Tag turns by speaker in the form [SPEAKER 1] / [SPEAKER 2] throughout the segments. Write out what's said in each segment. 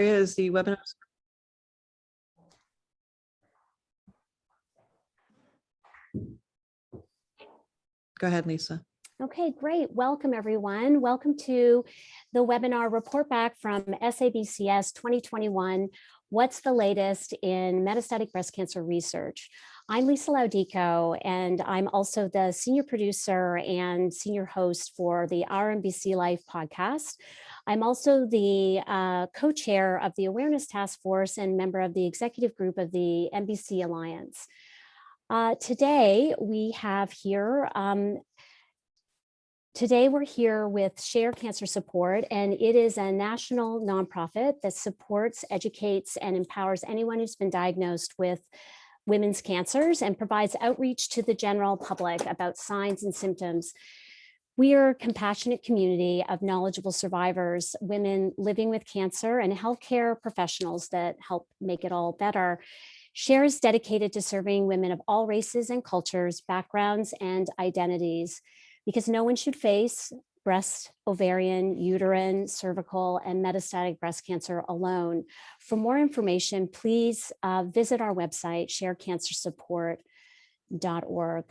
[SPEAKER 1] Is the webinar. Go ahead, Lisa.
[SPEAKER 2] Okay, great. Welcome, everyone. Welcome to the webinar report back from SABCS 2021. What's the latest in metastatic breast cancer research? I'm Lisa Laudico, and I'm also the senior producer and senior host for the RMBC Life podcast. I'm also the co-chair of the Awareness Task Force and member of the executive group of the MBC Alliance. Today we're here with Share Cancer Support, and it is a national nonprofit that supports, educates, and empowers anyone who's been diagnosed with women's cancers and provides outreach to the general public about signs and symptoms. We are a compassionate community of knowledgeable survivors, women living with cancer, and healthcare professionals that help make it all better. Share is dedicated to serving women of all races and cultures, backgrounds, and identities, because no one should face breast, ovarian, uterine, cervical, and metastatic breast cancer alone. For more information, please visit our website, sharecancersupport.org.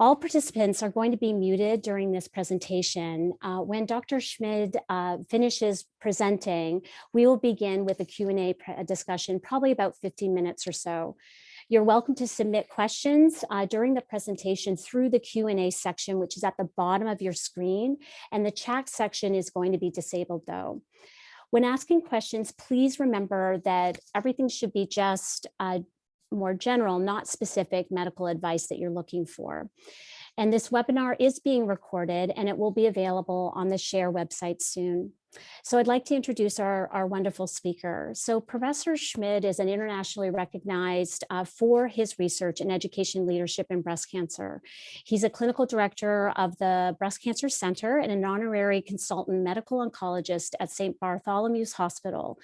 [SPEAKER 2] All participants are going to be muted during this presentation. When Dr. Schmid finishes presenting, we will begin with a Q&A discussion, probably about 15 minutes or so. You're welcome to submit questions during the presentation through the Q&A section, which is at the bottom of your screen, and the chat section is going to be disabled though. When asking questions, please remember that everything should be just more general, not specific medical advice that you're looking for. And this webinar is being recorded and it will be available on the Share website soon. So I'd like to introduce our wonderful speaker. So Professor Schmid is an internationally recognized for his research and education leadership in breast cancer. He's a clinical director of the Barts Cancer Center and an honorary consultant medical oncologist at St. Bartholomew's Hospital.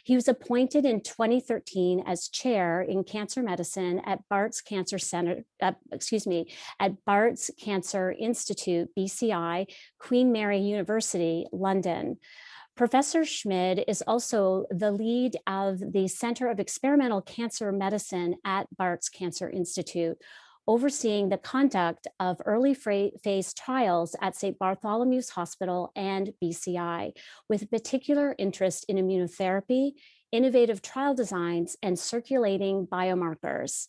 [SPEAKER 2] He was appointed in 2013 as chair in cancer medicine at Barts Cancer at Barts Cancer Institute, BCI, Queen Mary University, London. Professor Schmid is also the lead of the Center of Experimental Cancer Medicine at Barts Cancer Institute, overseeing the conduct of early phase trials at St. Bartholomew's Hospital and BCI, with particular interest in immunotherapy, innovative trial designs, and circulating biomarkers.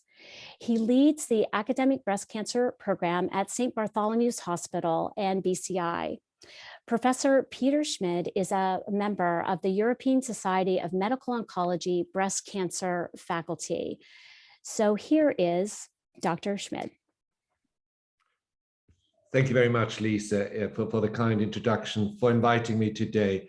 [SPEAKER 2] He leads the academic breast cancer program at St. Bartholomew's Hospital and BCI. Professor Peter Schmid is a member of the European Society of Medical Oncology breast cancer faculty. So here is Dr. Schmid.
[SPEAKER 3] Thank you very much, Lisa, for the kind introduction, for inviting me today.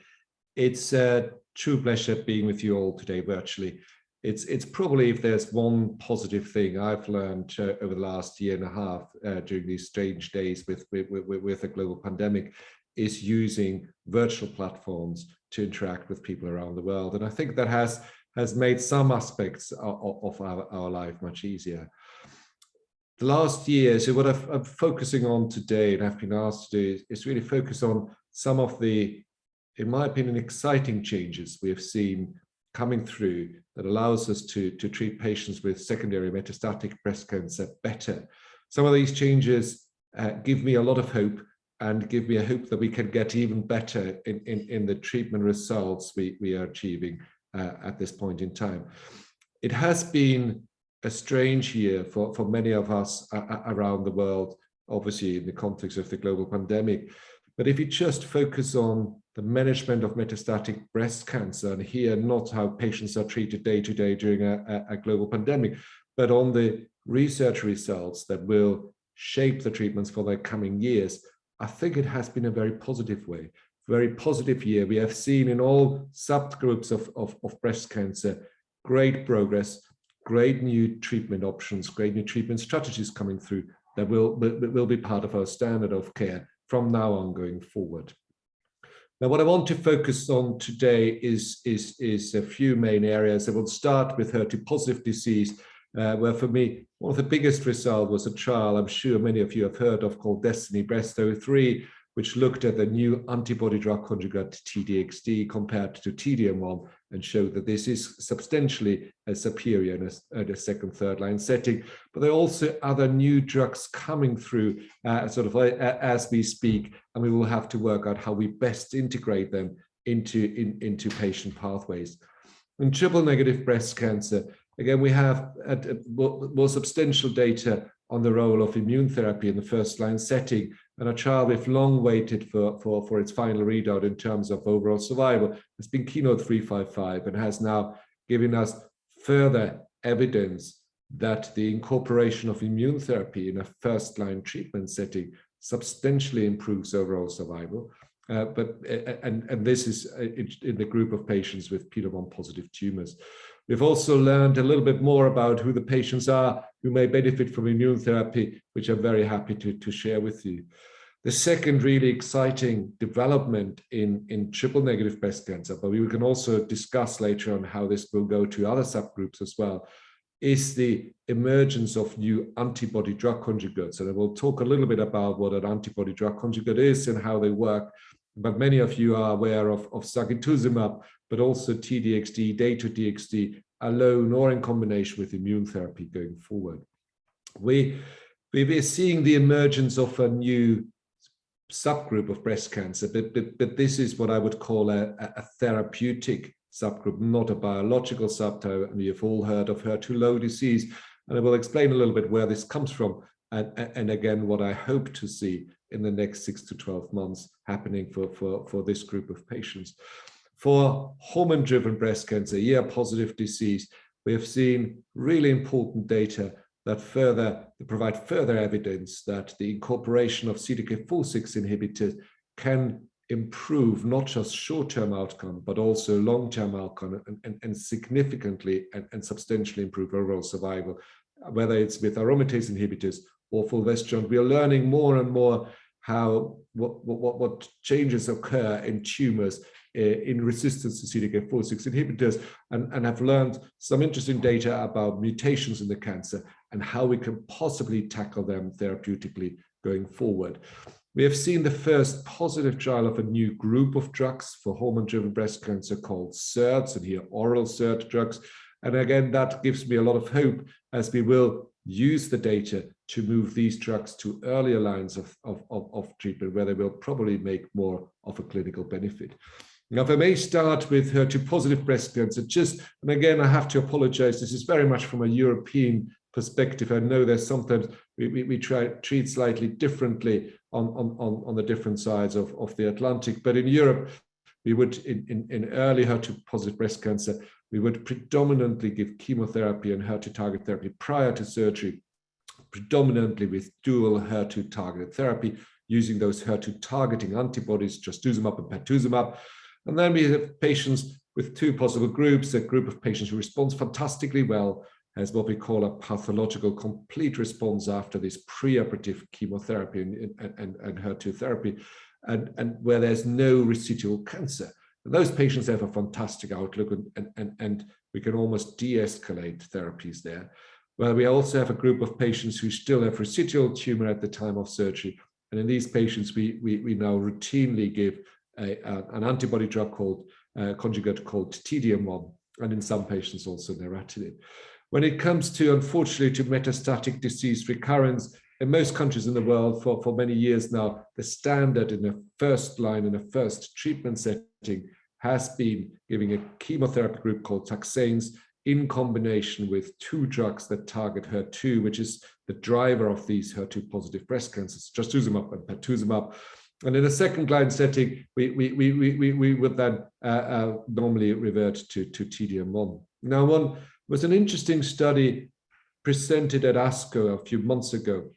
[SPEAKER 3] It's a true pleasure being with you all today virtually. It's probably, if there's one positive thing I've learned over the last year and a half during these strange days with a global pandemic, is using virtual platforms to interact with people around the world. And I think that has made some aspects of our life much easier. The last year, so what I'm focusing on today, and I've been asked to do, is really focus on some of the, in my opinion, exciting changes we have seen coming through that allows us to treat patients with secondary metastatic breast cancer better. Some of these changes give me a lot of hope, and give me a hope that we can get even better in the treatment results we are achieving at this point in time. It has been a strange year for many of us around the world, obviously in the context of the global pandemic. But if you just focus on the management of metastatic breast cancer, and here not how patients are treated day to day during a global pandemic, but on the research results that will shape the treatments for the coming years, I think it has been a very positive year. We have seen in all subgroups of breast cancer, great progress, great new treatment options, great new treatment strategies coming through that will be part of our standard of care from now on going forward. Now, what I want to focus on today is a few main areas. I will start with HER2-positive disease, where for me, one of the biggest results was a trial I'm sure many of you have heard of called Destiny Breast 03, which looked at the new antibody drug conjugate T-DXd compared to TDM1 and showed that this is substantially superior in a second, third line setting. But there are also other new drugs coming through as we speak, and we will have to work out how we best integrate them into patient pathways. In triple negative breast cancer, again, we have more substantial data on the role of immune therapy in the first line setting, and a trial we've long waited for its final readout in terms of overall survival has been Keynote 355 and has now given us further evidence that the incorporation of immune therapy in a first line treatment setting substantially improves overall survival. And this is in the group of patients with PD-1 positive tumors. We've also learned a little bit more about who the patients are who may benefit from immune therapy, which I'm very happy to share with you. The second really exciting development in triple negative breast cancer, but we can also discuss later on how this will go to other subgroups as well, is the emergence of new antibody drug conjugates. And I will talk a little bit about what an antibody drug conjugate is and how they work. But many of you are aware of sacituzumab, but also T-DXd, Dato-DXd, alone or in combination with immune therapy going forward. We're seeing the emergence of a new subgroup of breast cancer, but this is what I would call a therapeutic subgroup, not a biological subtype. And you've all heard of HER2-low disease, and I will explain a little bit where this comes from, and again, what I hope to see in the next 6 to 12 months happening for this group of patients. For hormone-driven breast cancer, ER-positive disease, we have seen really important data that provide further evidence that the incorporation of CDK4/6 inhibitors can improve not just short-term outcome, but also long-term outcome, and significantly and substantially improve overall survival, whether it's with aromatase inhibitors or fulvestrant. We are learning more and more what changes occur in tumors in resistance to CDK4/6 inhibitors, and have learned some interesting data about mutations in the cancer and how we can possibly tackle them therapeutically going forward. We have seen the first positive trial of a new group of drugs for hormone-driven breast cancer called SERDs, and here oral SERD drugs. And again, that gives me a lot of hope as we will use the data to move these drugs to earlier lines of treatment, where they will probably make more of a clinical benefit. Now, if I may start with HER2-positive breast cancer, and again, I have to apologize, this is very much from a European perspective. I know there's sometimes we treat slightly differently on the different sides of the Atlantic, but in Europe, we would, in early HER2-positive breast cancer, we would predominantly give chemotherapy and HER2 target therapy prior to surgery, predominantly with dual HER2 targeted therapy, using those HER2 targeting antibodies, trastuzumab and pertuzumab. And then we have patients with two possible groups: a group of patients who responds fantastically well, has what we call a pathological complete response after this preoperative chemotherapy and HER2 therapy, and where there's no residual cancer. And those patients have a fantastic outlook, and we can almost de-escalate therapies there. Well, we also have a group of patients who still have residual tumor at the time of surgery. And in these patients, we now routinely give an antibody drug conjugate called TDM1, and in some patients also neratinib. When it comes to, unfortunately, to metastatic disease recurrence, in most countries in the world for many years now, the standard in the first line, in the first treatment setting, has been giving a chemotherapy group called taxanes in combination with two drugs that target HER2, which is the driver of these HER2-positive breast cancers, trastuzumab and pertuzumab. And in a second line setting, we would then normally revert to TDM1. Now, one was an interesting study presented at ASCO a few months ago,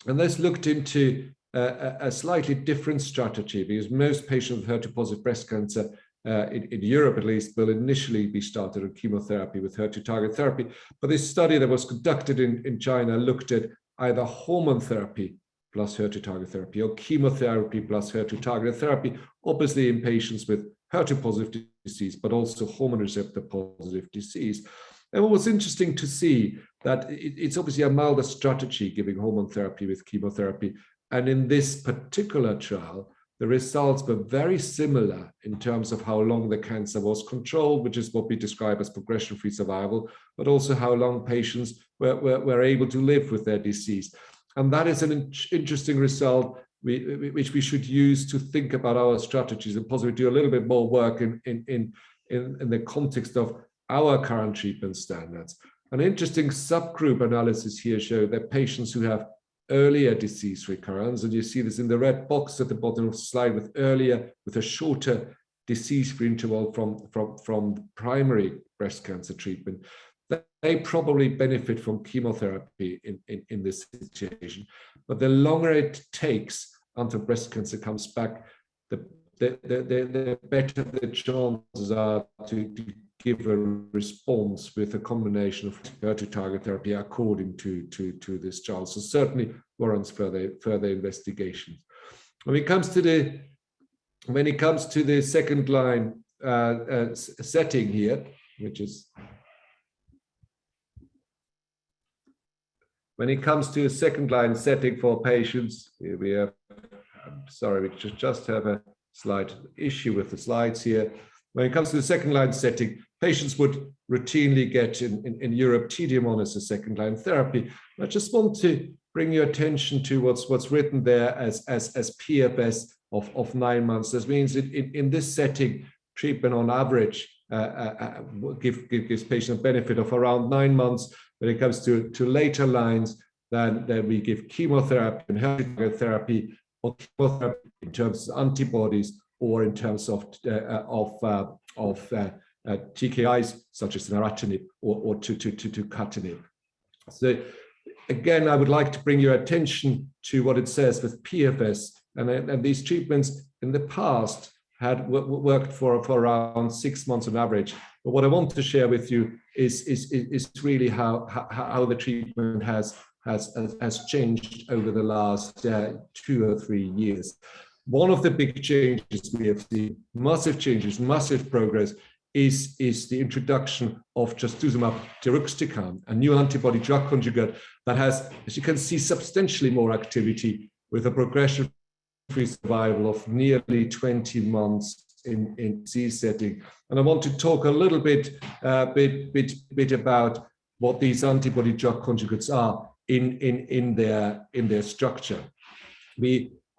[SPEAKER 3] and this looked into a slightly different strategy, because most patients with HER2-positive breast cancer in Europe at least will initially be started on chemotherapy with HER2 target therapy. But this study that was conducted in China looked at either hormone therapy plus HER2 target therapy or chemotherapy plus HER2 targeted therapy, obviously in patients with HER2-positive disease, but also hormone receptor-positive disease. And what was interesting to see that it's obviously a milder strategy giving hormone therapy with chemotherapy. And in this particular trial, the results were very similar in terms of how long the cancer was controlled, which is what we describe as progression-free survival, but also how long patients were able to live with their disease. And that is an interesting result which we should use to think about our strategies and possibly do a little bit more work in the context of our current treatment standards. An interesting subgroup analysis here showed that patients who have earlier disease recurrence, and you see this in the red box at the bottom of the slide, with a shorter disease-free interval from primary breast cancer treatment, that they probably benefit from chemotherapy in this situation. But the longer it takes until breast cancer comes back, the better the chances are to give a response with a combination of HER2-target therapy according to this child. So certainly warrants further investigation. When it comes to the second line setting here, which is when it comes to a second line setting for patients, here we have, I'm sorry, we just have a slight issue with the slides here. When it comes to the second line setting, patients would routinely get in Europe TDM1 as a second line therapy. I just want to bring your attention to what's written there as PFS of 9 months. This means in this setting, treatment on average gives patients a benefit of around 9 months. When it comes to later lines, then we give chemotherapy and HER2 therapy, or chemotherapy in terms of antibodies or in terms of TKIs such as neratinib or tucatinib. So again, I would like to bring your attention to what it says with PFS, and these treatments in the past had worked for around 6 months on average. But what I want to share with you is really how the treatment has changed over the last 2 or 3 years. One of the big changes we have seen, massive changes, massive progress, is the introduction of trastuzumab deruxtecan, a new antibody drug conjugate that has, as you can see, substantially more activity with a progression-free survival of nearly 20 months in disease setting. And I want to talk a little bit about what these antibody drug conjugates are in their structure.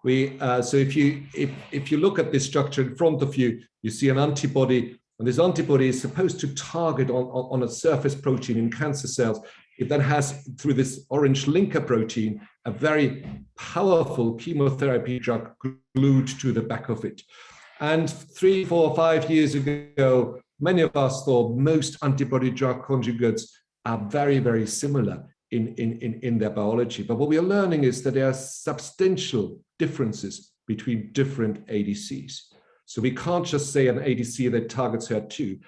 [SPEAKER 3] So if you look at this structure in front of you, you see an antibody, and this antibody is supposed to target on a surface protein in cancer cells. It then has, through this orange linker protein, a very powerful chemotherapy drug glued to the back of it. And 3, 4, 5 years ago, many of us thought most antibody drug conjugates are very, very similar in their biology. But what we are learning is that there are substantial differences between different ADCs. So we can't just say an ADC that targets HER2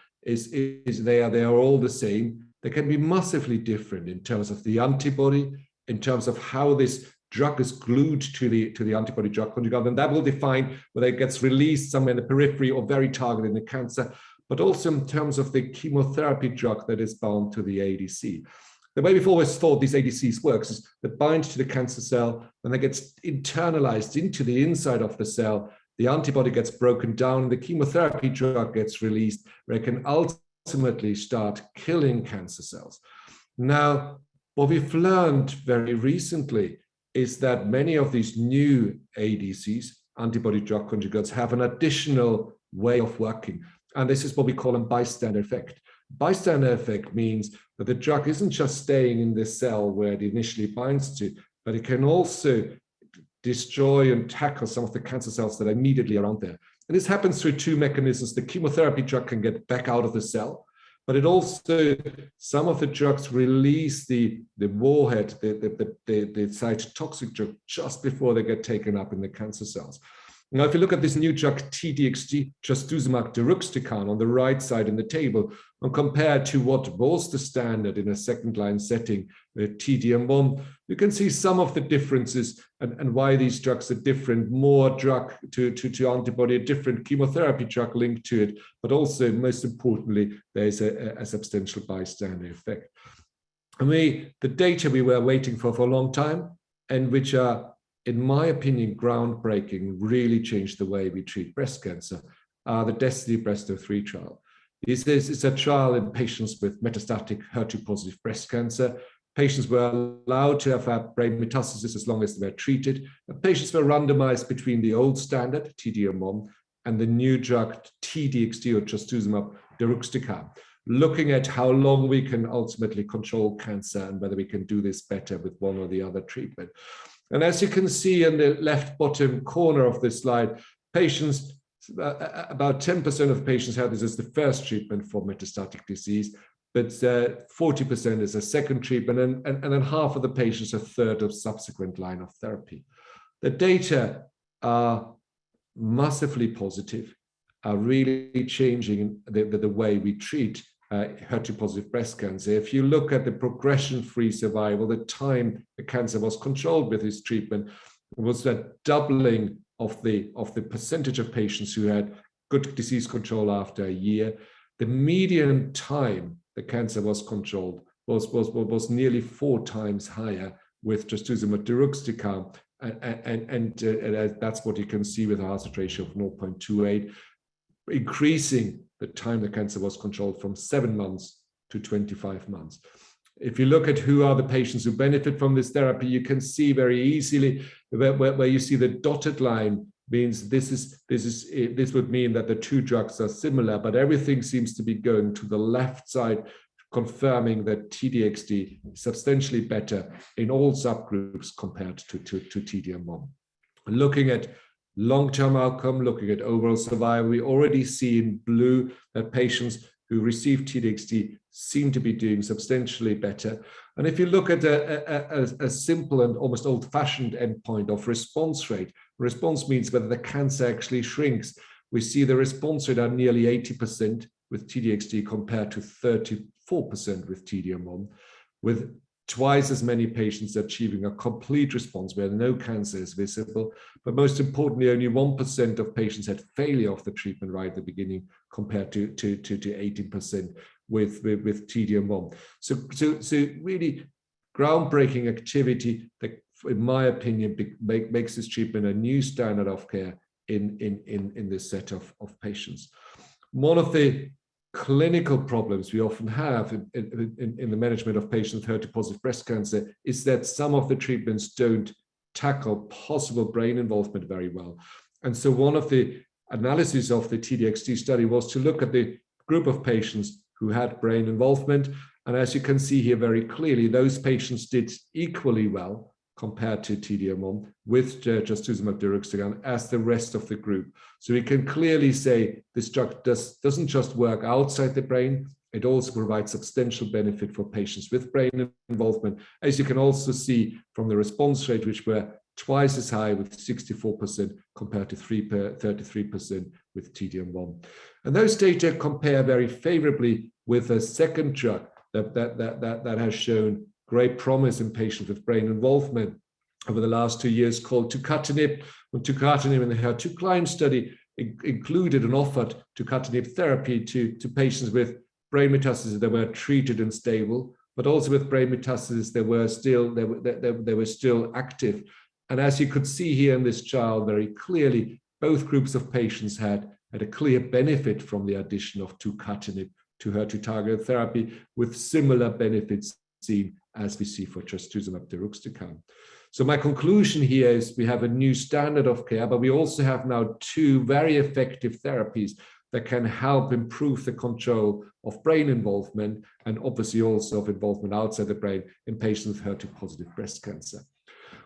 [SPEAKER 3] they are all the same. They can be massively different in terms of the antibody, in terms of how this drug is glued to the antibody drug conjugate, and that will define whether it gets released somewhere in the periphery or very targeted in the cancer, but also in terms of the chemotherapy drug that is bound to the ADC. The way we've always thought these ADCs works is that binds to the cancer cell, and that gets internalized into the inside of the cell. The antibody gets broken down, the chemotherapy drug gets released, where it can ultimately start killing cancer cells. Now, what we've learned very recently is that many of these new ADCs, antibody drug conjugates, have an additional way of working. And this is what we call a bystander effect. Bystander effect means that the drug isn't just staying in the cell where it initially binds to, but it can also destroy and tackle some of the cancer cells that are immediately around there. And this happens through 2 mechanisms. The chemotherapy drug can get back out of the cell, but it also, some of the drugs release the warhead, the cytotoxic drug, just before they get taken up in the cancer cells. Now, if you look at this new drug, TDXT, trastuzumab deruxtecan, on the right side in the table, and compared to what was the standard in a second-line setting, with TDM1, you can see some of the differences and why these drugs are different. More drug to antibody, a different chemotherapy drug linked to it, but also, most importantly, there's a substantial bystander effect. And the data we were waiting for a long time, and which are in my opinion, groundbreaking, really changed the way we treat breast cancer, the Destiny Breast 03 trial. It's a trial in patients with metastatic HER2-positive breast cancer. Patients were allowed to have had brain metastasis as long as they were treated. Patients were randomized between the old standard, T-DM1, and the new drug, T-DXd or trastuzumab deruxtecan, looking at how long we can ultimately control cancer and whether we can do this better with one or the other treatment. And as you can see in the left bottom corner of this slide, patients, about 10% of patients had this as the first treatment for metastatic disease, but 40% is a second treatment, and then half of the patients a third of subsequent line of therapy. The data are massively positive, are really changing the way we treat HER2-positive breast cancer. If you look at the progression-free survival, the time the cancer was controlled with this treatment was that doubling of the percentage of patients who had good disease control after a year. The median time the cancer was controlled was nearly 4 times higher with trastuzumab deruxtecan, and that's what you can see with a hazard ratio of 0.28, increasing the time the cancer was controlled from 7 months to 25 months. If you look at who are the patients who benefit from this therapy, you can see very easily where you see the dotted line means this would mean that the two drugs are similar, but everything seems to be going to the left side, confirming that T-DXd is substantially better in all subgroups compared to T-DM1. Looking at long-term outcome, looking at overall survival, we already see in blue that patients who receive T-DXd seem to be doing substantially better. And if you look at a simple and almost old-fashioned endpoint of response rate, response means whether the cancer actually shrinks. We see the response rate at nearly 80% with T-DXd compared to 34% with T-DM1, with twice as many patients achieving a complete response where no cancer is visible. But most importantly, only 1% of patients had failure of the treatment right at the beginning compared to 18% with T-DM1. So really groundbreaking activity that, in my opinion, makes this treatment a new standard of care in this set of patients. One of the clinical problems we often have in the management of patients with HER2-positive breast cancer is that some of the treatments don't tackle possible brain involvement very well. And so one of the analyses of the T-DXd study was to look at the group of patients who had brain involvement. And as you can see here very clearly, those patients did equally well compared to T-DM1 with trastuzumab deruxtecan as the rest of the group. So we can clearly say this drug doesn't just work outside the brain, it also provides substantial benefit for patients with brain involvement, as you can also see from the response rate, which were twice as high with 64% compared to 33% with T-DM1. And those data compare very favorably with a second drug that has shown great promise in patients with brain involvement over the last 2 years called tucatinib. When tucatinib in the HER2CLIMB study included and offered tucatinib therapy to patients with brain metastases that were treated and stable, but also with brain metastases that were still active. And as you could see here in this trial very clearly, both groups of patients had a clear benefit from the addition of tucatinib to HER2 targeted therapy, with similar benefits seen as we see for trastuzumab deruxtecan. So my conclusion here is we have a new standard of care, but we also have now 2 very effective therapies that can help improve the control of brain involvement and obviously also of involvement outside the brain in patients with HER2-positive breast cancer.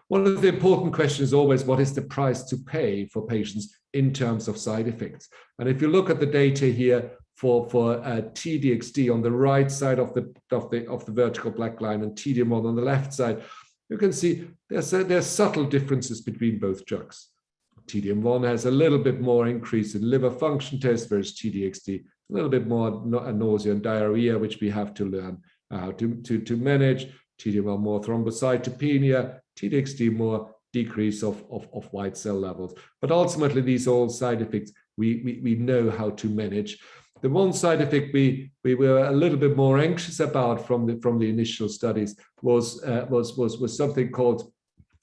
[SPEAKER 3] One of the important questions is always, what is the price to pay for patients in terms of side effects? And if you look at the data here for T-DXd on the right side of the vertical black line and T-DM1 on the left side, you can see there's subtle differences between both drugs. T-DM1 has a little bit more increase in liver function tests, whereas T-DXd a little bit more nausea and diarrhea, which we have to learn how to manage. T-DM1 more thrombocytopenia, T-DXd more decrease of white cell levels. But ultimately, these are all side effects we know how to manage. The one side effect we were a little bit more anxious about from the initial studies was something called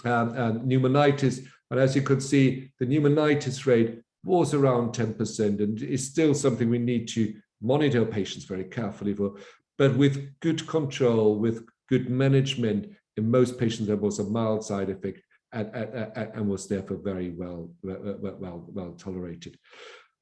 [SPEAKER 3] pneumonitis. And as you could see, the pneumonitis rate was around 10% and is still something we need to monitor patients very carefully for. But with good control, with good management, in most patients there was a mild side effect and was therefore very well tolerated.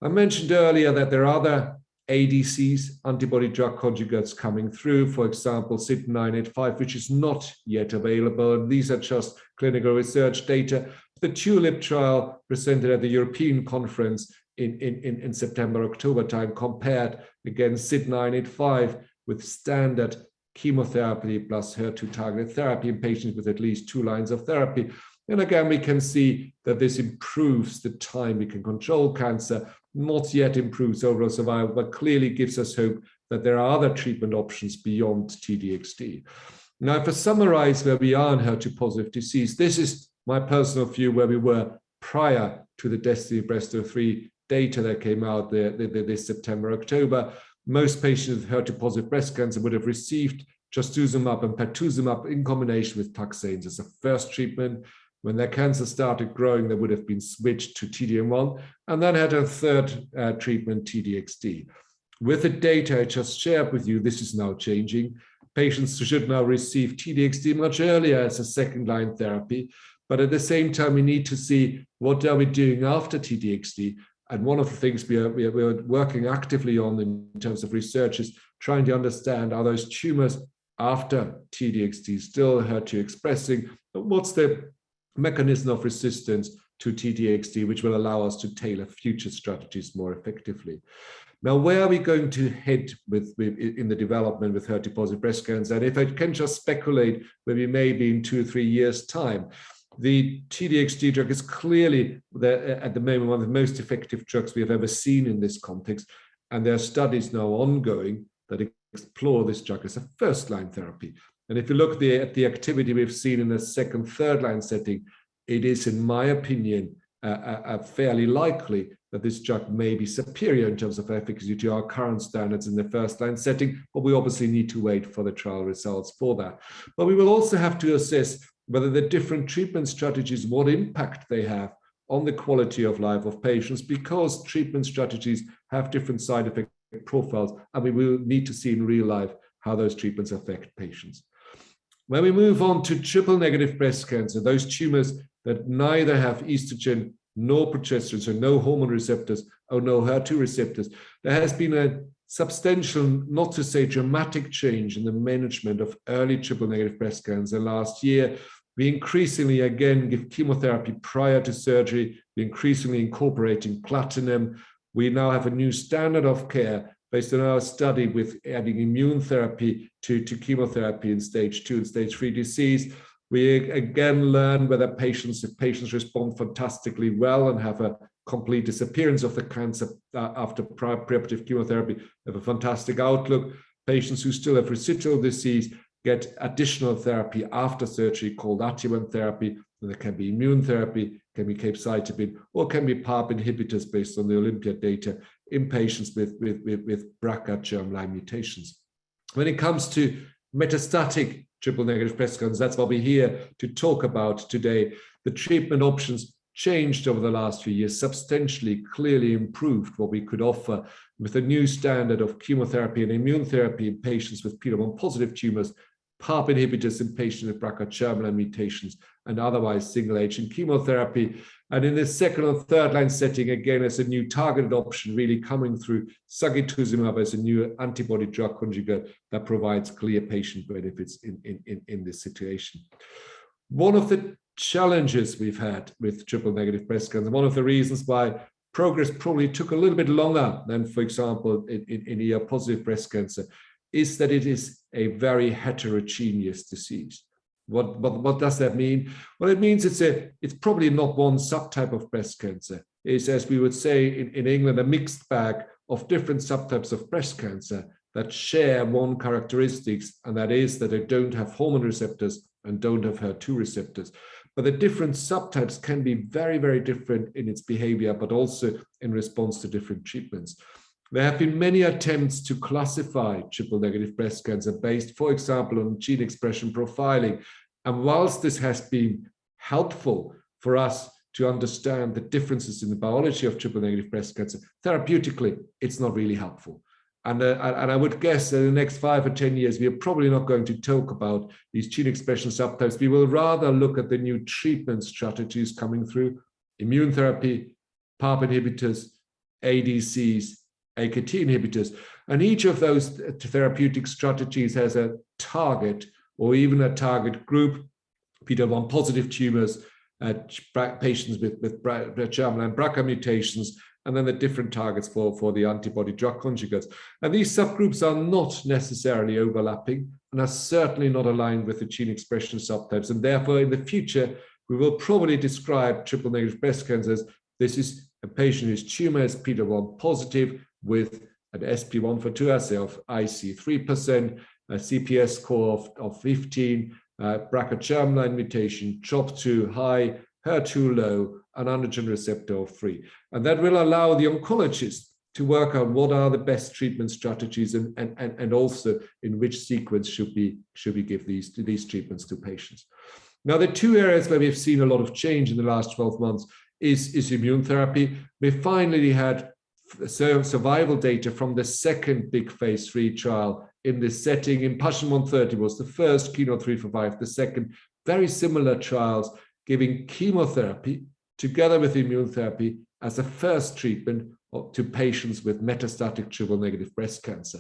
[SPEAKER 3] I mentioned earlier that there are other ADCs, antibody drug conjugates, coming through, for example, SID985, which is not yet available. And these are just clinical research data. The TULIP trial presented at the European conference in September, October time, compared against SID985 with standard chemotherapy plus HER2 targeted therapy in patients with at least 2 lines of therapy. And again, we can see that this improves the time we can control cancer, not yet improves overall survival, but clearly gives us hope that there are other treatment options beyond TDXD. Now, if I summarize where we are in HER2-positive disease, this is my personal view where we were prior to the DESTINY-Breast03 data that came out this September, October. Most patients with HER2-positive breast cancer would have received trastuzumab and pertuzumab in combination with taxanes as a first treatment. When their cancer started growing, they would have been switched to TDM1 and then had a third treatment, TDXD. With the data I just shared with you, this is now changing. Patients should now receive TDXD much earlier as a second-line therapy. But at the same time, we need to see what are we doing after TDXD. And one of the things we are working actively on in terms of research is trying to understand, are those tumors after TDXD still HER2 expressing? What's the mechanism of resistance to TDXD, which will allow us to tailor future strategies more effectively. Now, where are we going to head in the development with HER2-positive breast cancer? And if I can just speculate where we may be in 2 or 3 years' time, the TDXD drug is clearly, at the moment, one of the most effective drugs we have ever seen in this context. And there are studies now ongoing that explore this drug as a first-line therapy. And if you look at the activity we've seen in the second, third-line setting, it is, in my opinion, fairly likely that this drug may be superior in terms of efficacy to our current standards in the first-line setting, but we obviously need to wait for the trial results for that. But we will also have to assess whether the different treatment strategies, what impact they have on the quality of life of patients, because treatment strategies have different side effect profiles, and we will need to see in real life how those treatments affect patients. When we move on to triple-negative breast cancer, those tumors that neither have estrogen nor progesterone, so no hormone receptors or no HER2 receptors, there has been a substantial, not to say dramatic, change in the management of early triple-negative breast cancer. Last year, we increasingly again give chemotherapy prior to surgery. We're increasingly incorporating platinum. We now have a new standard of care based on our study with adding immune therapy to chemotherapy in stage 2 and stage 3 disease. We again learn whether if patients respond fantastically well and have a complete disappearance of the cancer after preoperative chemotherapy, have a fantastic outlook. Patients who still have residual disease get additional therapy after surgery called adjuvant therapy. And there can be immune therapy, can be capecitabine, or can be PARP inhibitors based on the Olympia data in patients with BRCA germline mutations. When it comes to metastatic triple-negative breast cancer, that's what we're here to talk about today. The treatment options changed over the last few years, substantially, clearly improved what we could offer with a new standard of chemotherapy and immune therapy in patients with PD-L1 positive tumors, PARP inhibitors in patients with BRCA germline mutations, and otherwise single-agent chemotherapy. And in the second or third line setting, again, as a new targeted option really coming through, sagistumab as a new antibody drug conjugate that provides clear patient benefits in this situation. One of the challenges we've had with triple-negative breast cancer, one of the reasons why progress probably took a little bit longer than, for example, in ER-positive breast cancer, is that it is a very heterogeneous disease. What does that mean? Well, it means it's probably not one subtype of breast cancer. It's, as we would say in England, a mixed bag of different subtypes of breast cancer that share one characteristics, and that is that they don't have hormone receptors and don't have HER2 receptors. But the different subtypes can be very, very different in its behavior, but also in response to different treatments. There have been many attempts to classify triple-negative breast cancer based, for example, on gene expression profiling. And whilst this has been helpful for us to understand the differences in the biology of triple-negative breast cancer. Therapeutically, it's not really helpful. And I would guess that in the next 5 or 10 years, we are probably not going to talk about these gene expression subtypes. We will rather look at the new treatment strategies coming through: immune therapy, PARP inhibitors, ADCs, AKT inhibitors. And each of those therapeutic strategies has a target or even a target group: PD-L1 positive tumors, patients with germline and BRCA mutations, and then the different targets for the antibody drug conjugates. And these subgroups are not necessarily overlapping and are certainly not aligned with the gene expression subtypes. And therefore, in the future, we will probably describe triple-negative breast cancer as this is a patient whose tumor is PD-L1 positive with an SP142 assay of IC 3%, a CPS score of 15, BRCA germline mutation, CHOP2 high, HER2 low, an androgen receptor of 3. And that will allow the oncologist to work out what are the best treatment strategies and also in which sequence should we give these treatments to patients. Now, the two areas where we've seen a lot of change in the last 12 months is immune therapy. We finally had survival data from the second big phase 3 trial in this setting. Impassion 130 was the first, Keynote 345 the second. Very similar trials giving chemotherapy together with immune therapy as a first treatment to patients with metastatic triple-negative breast cancer.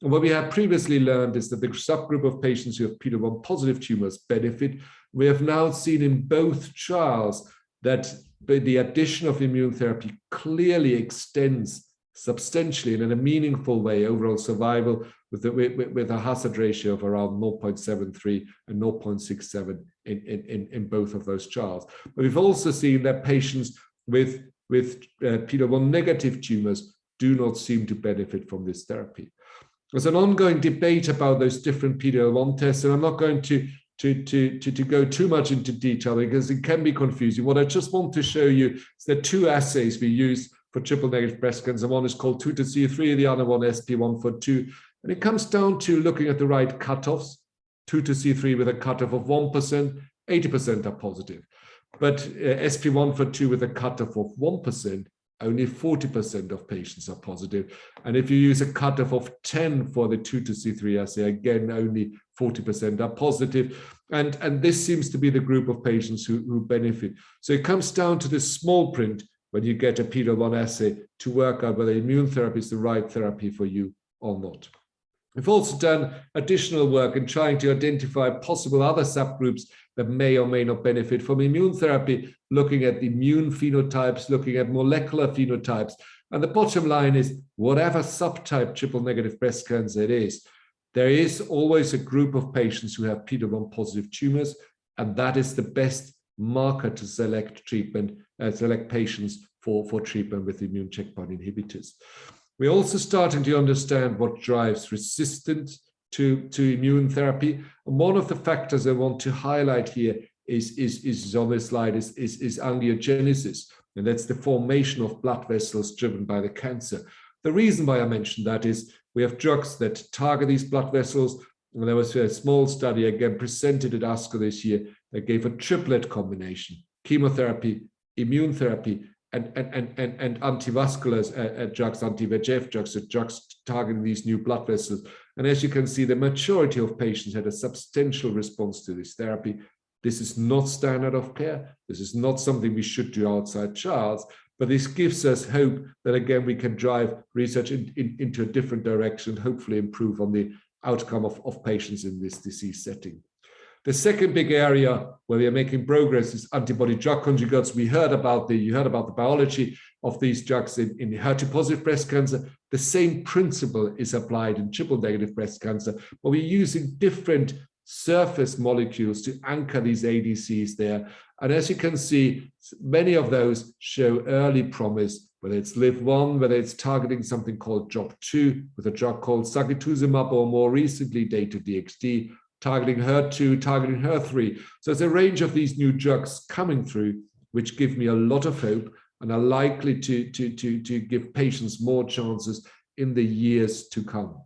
[SPEAKER 3] And what we have previously learned is that the subgroup of patients who have PD-L1 positive tumors benefit. We have now seen in both trials that the addition of immune therapy clearly extends substantially and in a meaningful way overall survival with a hazard ratio of around 0.73 and 0.67 in both of those trials. But we've also seen that patients with PD-L1 negative tumors do not seem to benefit from this therapy. There's an ongoing debate about those different PD-L1 tests, and I'm not going to go too much into detail because it can be confusing. What I just want to show you is the two assays we use for triple-negative breast cancer. One is called 2-C3, the other one SP142. And it comes down to looking at the right cutoffs. 2-C3 with a cutoff of 1%, 80% are positive. But SP142 with a cutoff of 1%, only 40% of patients are positive. And if you use a cutoff of 10 for the 2-C3 assay, again, only 40% are positive. And this seems to be the group of patients who benefit. So it comes down to the small print when you get a PD-L1 assay to work out whether immune therapy is the right therapy for you or not. We've also done additional work in trying to identify possible other subgroups that may or may not benefit from immune therapy, looking at immune phenotypes, looking at molecular phenotypes. And the bottom line is, whatever subtype triple-negative breast cancer it is, there is always a group of patients who have PD-L1 positive tumors, and that is the best marker to select patients for treatment with immune checkpoint inhibitors. We're also starting to understand what drives resistance to immune therapy. And one of the factors I want to highlight here is on this slide is angiogenesis, and that's the formation of blood vessels driven by the cancer. The reason why I mentioned that is we have drugs that target these blood vessels. And there was a small study again presented at ASCO this year that gave a triplet combination: chemotherapy, immune therapy, and antivascular drugs, anti-VEGF drugs, drugs targeting these new blood vessels. And as you can see, the majority of patients had a substantial response to this therapy. This is not standard of care. This is not something we should do outside trials, but this gives us hope that, again, we can drive research into a different direction, hopefully improve on the outcome of patients in this disease setting. The second big area where we are making progress is antibody drug conjugates. You heard about the biology of these drugs in HER2-positive breast cancer. The same principle is applied in triple-negative breast cancer, but we're using different surface molecules to anchor these ADCs there. And as you can see, many of those show early promise, whether it's LIV-1, whether it's targeting something called JOP2 with a drug called sagetuzumab, or more recently Dato-DXd, targeting HER2, targeting HER3. So there's a range of these new drugs coming through, which give me a lot of hope and are likely to give patients more chances in the years to come.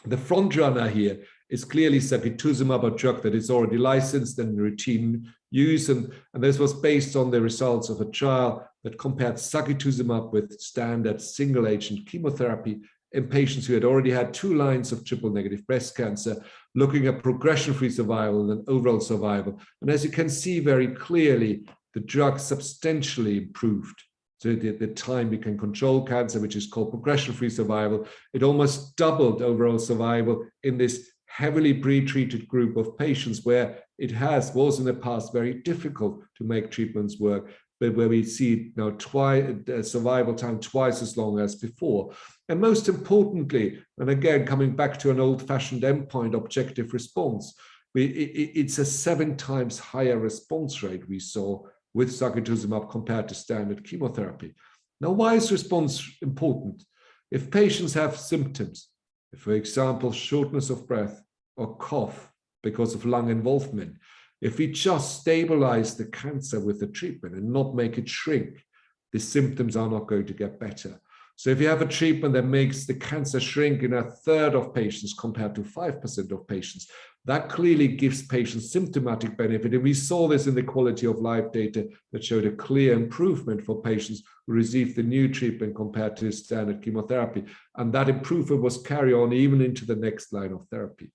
[SPEAKER 3] The front runner here is clearly sacituzumab, a drug that is already licensed and routine use. And this was based on the results of a trial that compared sacituzumab with standard single agent chemotherapy in patients who had already had 2 lines of triple negative breast cancer, looking at progression-free survival and overall survival. And as you can see very clearly, the drug substantially improved. So the time we can control cancer, which is called progression-free survival, it almost doubled overall survival in this heavily pre-treated group of patients where it was in the past very difficult to make treatments work, but where we see now survival time twice as long as before. And most importantly, and again, coming back to an old-fashioned endpoint, objective response, it's a 7 times higher response rate we saw with sacituzumab compared to standard chemotherapy. Now, why is response important? If patients have symptoms, for example, shortness of breath or cough because of lung involvement, if we just stabilize the cancer with the treatment and not make it shrink, the symptoms are not going to get better. So if you have a treatment that makes the cancer shrink in 1/3 of patients compared to 5% of patients, that clearly gives patients symptomatic benefit. And we saw this in the quality of life data that showed a clear improvement for patients who received the new treatment compared to standard chemotherapy. And that improvement was carried on even into the next line of therapy.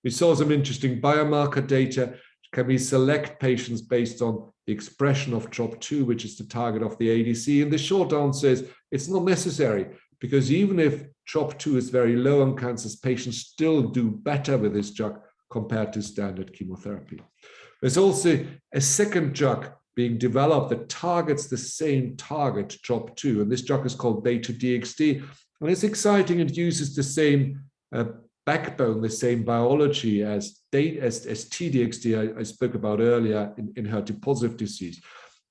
[SPEAKER 3] We saw some interesting biomarker data. Can we select patients based on the expression of TROP2, which is the target of the ADC? And the short answer is it's not necessary, because even if TROP2 is very low on cancers, patients still do better with this drug compared to standard chemotherapy. There's also a second drug being developed that targets the same target, TROP2, and this drug is called Dato-DXd, and it's exciting. It uses the same backbone, the same biology as T-DXd I spoke about earlier in HER2-positive disease.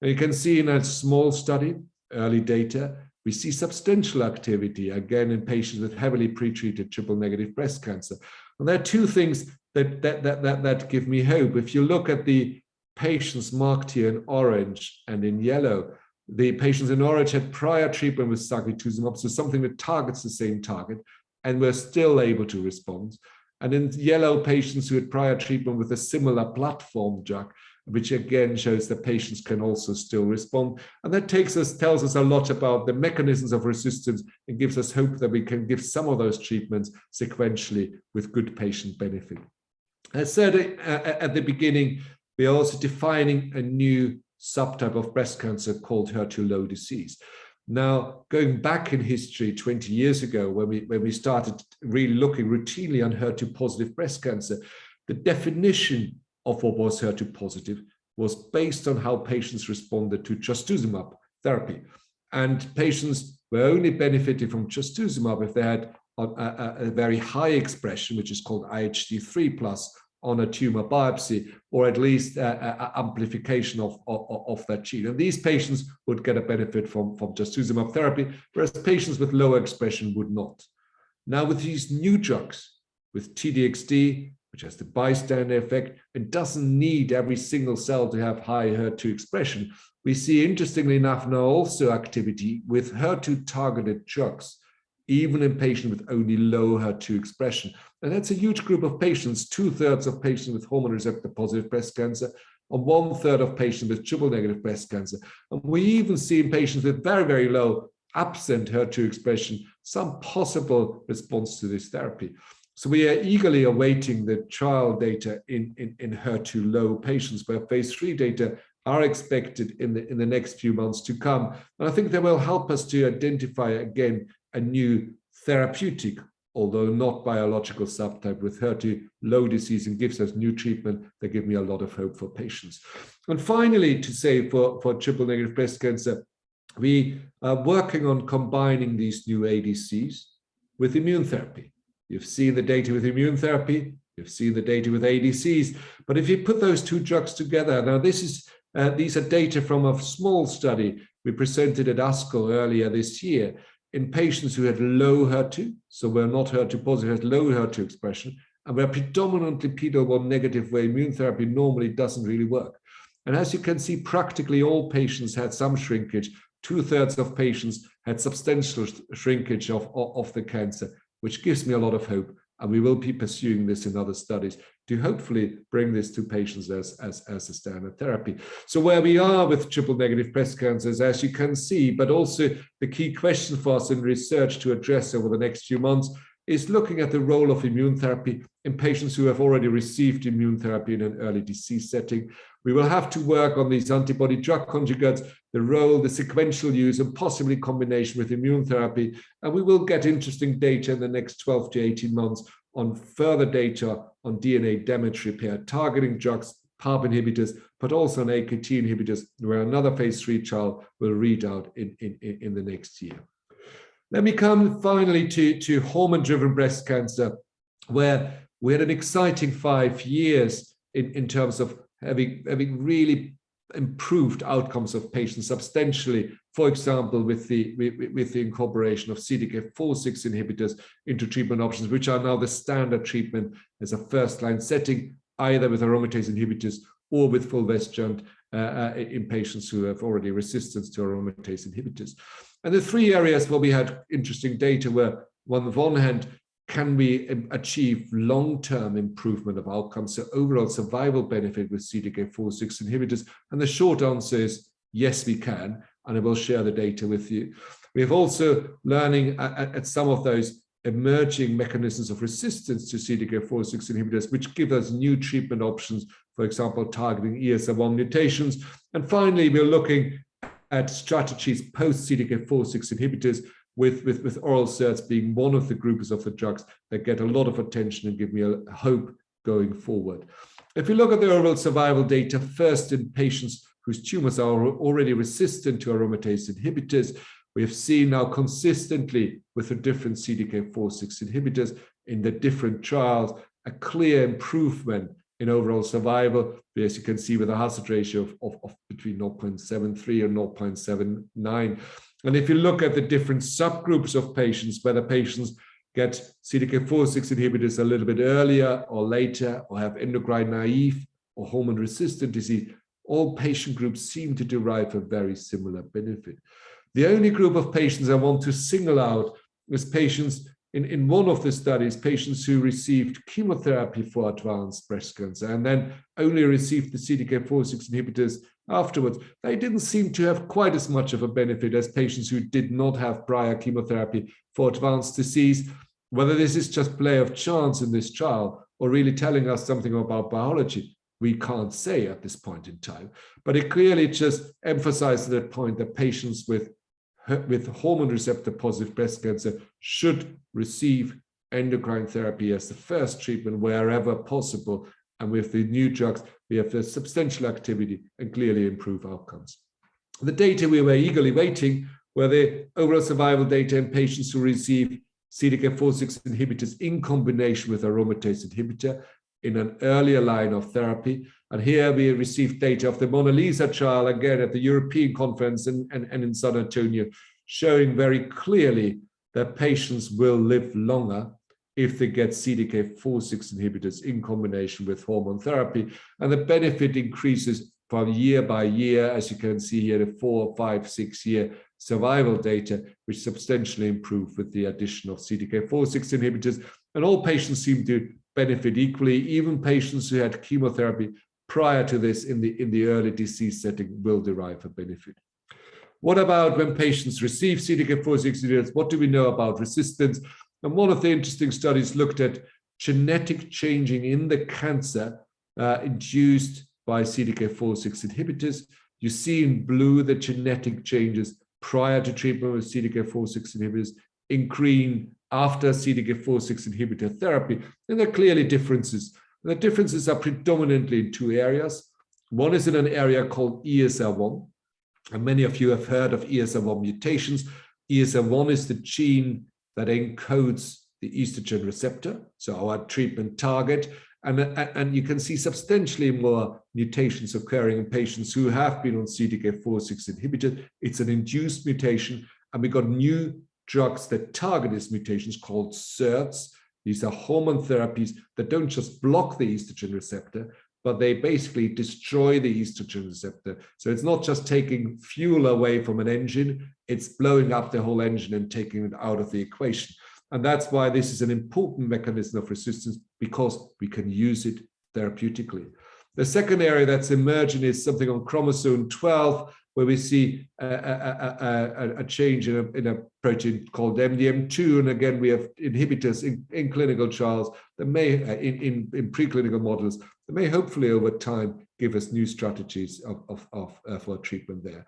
[SPEAKER 3] And you can see in a small study, early data, we see substantial activity, again, in patients with heavily pretreated triple-negative breast cancer. And there are 2 things that give me hope. If you look at the patients marked here in orange and in yellow, the patients in orange had prior treatment with sacituzumab, so something that targets the same target, and were still able to respond. And in yellow, patients who had prior treatment with a similar platform drug, which again shows that patients can also still respond. And that tells us a lot about the mechanisms of resistance and gives us hope that we can give some of those treatments sequentially with good patient benefit. As said at the beginning, we are also defining a new subtype of breast cancer called HER2-low disease. Now, going back in history 20 years ago, when we started really looking routinely on HER2-positive breast cancer, the definition of what was HER2-positive was based on how patients responded to trastuzumab therapy. And patients were only benefited from trastuzumab if they had a very high expression, which is called IHC3+, on a tumor biopsy, or at least amplification of that gene. And these patients would get a benefit from trastuzumab therapy, whereas patients with lower expression would not. Now, with these new drugs, with T-DXd, which has the bystander effect, it doesn't need every single cell to have high HER2 expression. We see, interestingly enough, now also activity with HER2-targeted drugs, even in patients with only low HER2 expression. And that's a huge group of patients, 2/3 of patients with hormone receptor-positive breast cancer, and 1/3 of patients with triple-negative breast cancer. And we even see in patients with very, very low absent HER2 expression, some possible response to this therapy. So we are eagerly awaiting the trial data in HER2-low patients, where phase 3 data are expected in the next few months to come. And I think they will help us to identify, again, a new therapeutic, although not biological subtype with HER2-low disease, and gives us new treatment that give me a lot of hope for patients. And finally, to say for triple-negative breast cancer, we are working on combining these new ADCs with immune therapy. You've seen the data with immune therapy, you've seen the data with ADCs, but if you put those 2 drugs together, now these are data from a small study we presented at ASCO earlier this year, in patients who had low HER2, so were not HER2 positive, had low HER2 expression, and were predominantly PD-L1 negative, where immune therapy normally doesn't really work. And as you can see, practically all patients had some shrinkage. 2/3 of patients had substantial shrinkage of the cancer, which gives me a lot of hope And we will be pursuing this in other studies to hopefully bring this to patients as a standard therapy. So where we are with triple negative breast cancers, as you can see, but also the key question for us in research to address over the next few months is looking at the role of immune therapy in patients who have already received immune therapy in an early disease setting. We will have to work on these antibody drug conjugates, the role, the sequential use, and possibly combination with immune therapy. And we will get interesting data in the next 12 to 18 months on further data on DNA damage repair, targeting drugs, PARP inhibitors, but also on AKT inhibitors, where another phase 3 trial will read out in the next year. Let me come finally to hormone-driven breast cancer, where we had an exciting 5 years in terms of having really improved outcomes of patients substantially, for example, with the incorporation of CDK4/6 inhibitors into treatment options, which are now the standard treatment as a first-line setting, either with aromatase inhibitors or with fulvestrant in patients who have already resistance to aromatase inhibitors. And the 3 areas where we had interesting data were, on the one hand, can we achieve long-term improvement of outcomes, so overall survival benefit with CDK4/6 inhibitors? And the short answer is yes, we can, and I will share the data with you. We have also learning at some of those emerging mechanisms of resistance to CDK4/6 inhibitors, which give us new treatment options, for example, targeting ESR1 mutations. And finally, we're looking at strategies post-CDK4/6 inhibitors, with oral SERDs being one of the groups of the drugs that get a lot of attention and give me a hope going forward. If you look at the overall survival data, first in patients whose tumors are already resistant to aromatase inhibitors, we have seen now consistently with the different CDK4/6 inhibitors in the different trials, a clear improvement in overall survival, as you can see with a hazard ratio of between 0.73 and 0.79. And if you look at the different subgroups of patients, whether patients get CDK4/6 inhibitors a little bit earlier or later, or have endocrine naive or hormone resistant disease, all patient groups seem to derive a very similar benefit. The only group of patients I want to single out is patients in one of the studies, patients who received chemotherapy for advanced breast cancer and then only received the CDK4/6 inhibitors afterwards. They didn't seem to have quite as much of a benefit as patients who did not have prior chemotherapy for advanced disease. Whether this is just play of chance in this trial or really telling us something about biology, we can't say at this point in time. But it clearly just emphasizes that point that patients with hormone receptor positive breast cancer should receive endocrine therapy as the first treatment wherever possible. And with the new drugs, we have a substantial activity and clearly improve outcomes. The data we were eagerly waiting were the overall survival data in patients who receive CDK4/6 inhibitors in combination with aromatase inhibitor in an earlier line of therapy. And here we received data of the Mona Lisa trial, again at the European conference and in San Antonio, showing very clearly that patients will live longer if they get CDK4/6 inhibitors in combination with hormone therapy. And the benefit increases from year by year, as you can see here, the 4, 5, 6 year survival data, which substantially improve with the addition of CDK4/6 inhibitors. And all patients seem to benefit equally. Even patients who had chemotherapy prior to this in the early disease setting will derive a benefit. What about when patients receive CDK4/6 inhibitors? What do we know about resistance? And one of the interesting studies looked at genetic changing in the cancer induced by CDK4/6 inhibitors. You see in blue the genetic changes prior to treatment with CDK4/6 inhibitors, in green after CDK4/6 inhibitor therapy. And there are clearly differences. The differences are predominantly in 2 areas. One is in an area called ESR1. And many of you have heard of ESR1 mutations. ESR1 is the gene that encodes the estrogen receptor, so our treatment target. And you can see substantially more mutations occurring in patients who have been on CDK4/6 inhibitors. It's an induced mutation, and we got new drugs that target these mutations called SERDs. These are hormone therapies that don't just block the estrogen receptor, but they basically destroy the estrogen receptor. So it's not just taking fuel away from an engine, it's blowing up the whole engine and taking it out of the equation. And that's why this is an important mechanism of resistance, because we can use it therapeutically. The second area that's emerging is something on chromosome 12, where we see a change in a protein called MDM2. And again, we have inhibitors in clinical trials that may, in preclinical models, that may hopefully over time give us new strategies for treatment there.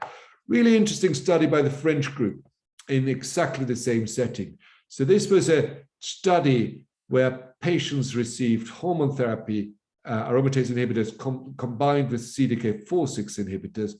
[SPEAKER 3] Really interesting study by the French group in exactly the same setting. So this was a study where patients received hormone therapy, aromatase inhibitors combined with CDK4/6 inhibitors.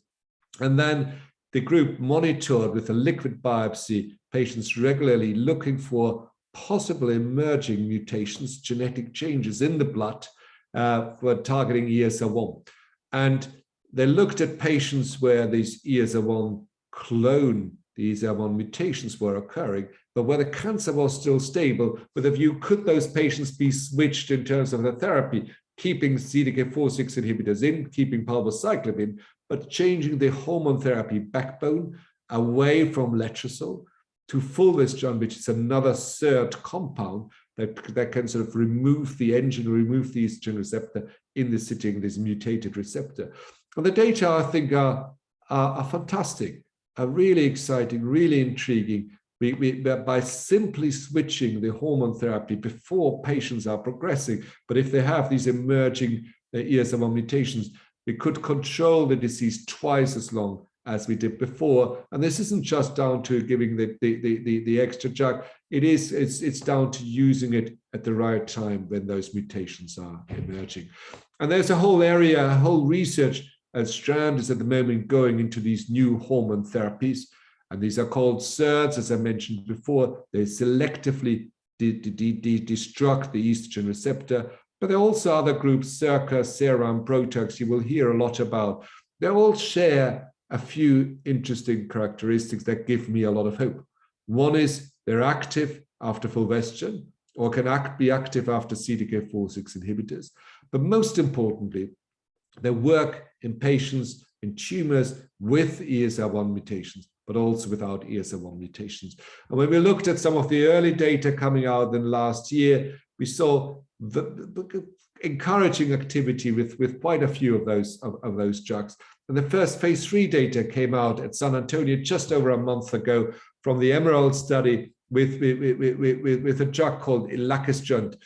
[SPEAKER 3] And then the group monitored with a liquid biopsy patients regularly, looking for possible emerging mutations, genetic changes in the blood for targeting ESR1. And they looked at patients where these ESR1 clone, the ESR1 mutations were occurring, but where the cancer was still stable, with a view, could those patients be switched in terms of the therapy, keeping CDK4/6 inhibitors in, keeping palbociclib in, but changing the hormone therapy backbone away from letrozole to fulvestrant, which is another SERT compound that can sort of remove the engine, remove the estrogen receptor in the sitting, this mutated receptor. And the data, I think, are fantastic, are really exciting, really intriguing. By simply switching the hormone therapy before patients are progressing, but if they have these emerging ESR1 mutations, we could control the disease twice as long as we did before. And this isn't just down to giving the extra drug. It's down to using it at the right time when those mutations are emerging. And there's a whole area, a whole research strand is at the moment going into these new hormone therapies. And these are called SERDs, as I mentioned before. They selectively destruct the estrogen receptor. But there are also other groups, SERCA, SERAM, PROTOX, you will hear a lot about. They all share a few interesting characteristics that give me a lot of hope. One is they're active after fulvestrant, or can be active after CDK4/6 inhibitors. But most importantly, they work in patients, in tumors with ESR1 mutations, but also without ESR1 mutations. And when we looked at some of the early data coming out in last year, we saw the encouraging activity with quite a few of those drugs. And the first phase 3 data came out at San Antonio just over a month ago from the Emerald study with a drug called elacestrant.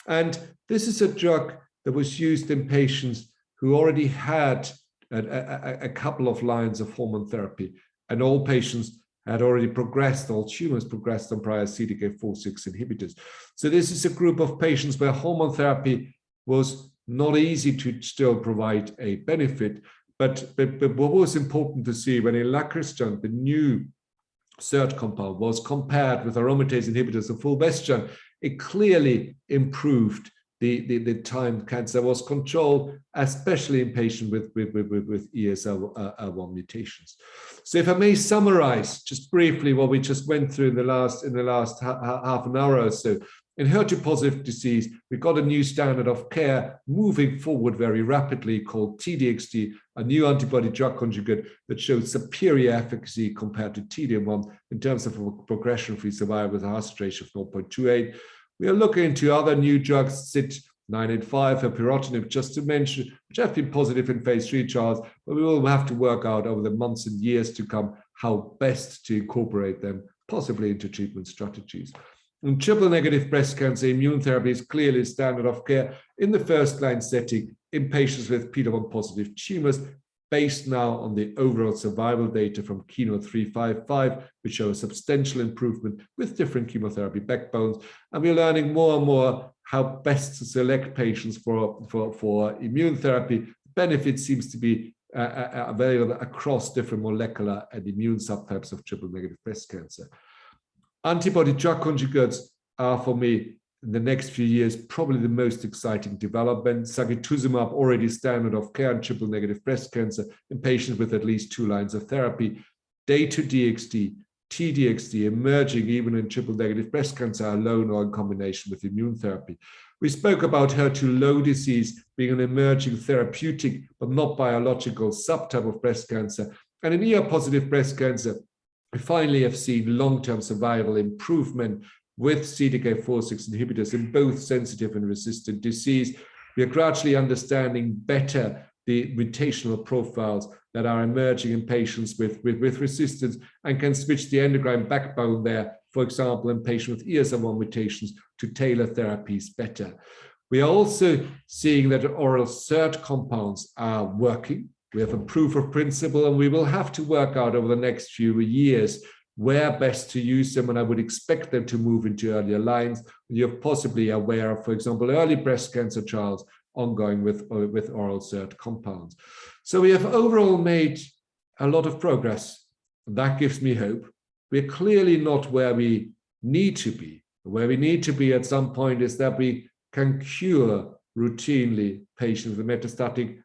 [SPEAKER 3] And this is a drug that was used in patients who already had a couple of lines of hormone therapy, and all patients had already progressed, all tumors progressed on prior CDK4/6 inhibitors. So this is a group of patients where hormone therapy was not easy to still provide a benefit, but what was important to see when elacestrant, the new SERT compound, was compared with aromatase inhibitors of fulvestrant, it clearly improved the time cancer was controlled, especially in patients with ESR1 mutations. So if I may summarize just briefly what we just went through in the last half an hour or so, in HER2-positive disease, we've got a new standard of care moving forward very rapidly called T-DXd, a new antibody drug conjugate that shows superior efficacy compared to T-DM1 in terms of progression-free survival with a hazard ratio of 0.28. We are looking into other new drugs, CYT985, herpirotinib, just to mention, which have been positive in phase 3 trials, but we will have to work out over the months and years to come how best to incorporate them, possibly into treatment strategies. In triple-negative breast cancer, immune therapy is clearly standard of care in the first-line setting in patients with PD-L1-positive tumors, based now on the overall survival data from KEYNOTE-355, which show a substantial improvement with different chemotherapy backbones. And we're learning more and more how best to select patients for immune therapy. Benefit seems to be available across different molecular and immune subtypes of triple-negative breast cancer. Antibody drug conjugates are, for me, in the next few years, probably the most exciting development. Sacituzumab, already standard of care in triple-negative breast cancer in patients with at least 2 lines of therapy. Dato-DXd, T-DXd emerging even in triple-negative breast cancer alone or in combination with immune therapy. We spoke about HER2-low disease being an emerging therapeutic but not biological subtype of breast cancer. And in ER-positive breast cancer, we finally have seen long-term survival improvement with CDK4/6 inhibitors in both sensitive and resistant disease. We are gradually understanding better the mutational profiles that are emerging in patients with resistance, and can switch the endocrine backbone there, for example, in patients with ESR1 mutations, to tailor therapies better. We are also seeing that oral SERT compounds are working. We have a proof of principle, and we will have to work out over the next few years where best to use them, and I would expect them to move into earlier lines. You're possibly aware of, for example, early breast cancer trials ongoing with oral SERT compounds. So we have overall made a lot of progress. That gives me hope. We're clearly not where we need to be. Where we need to be at some point is that we can cure routinely patients with metastatic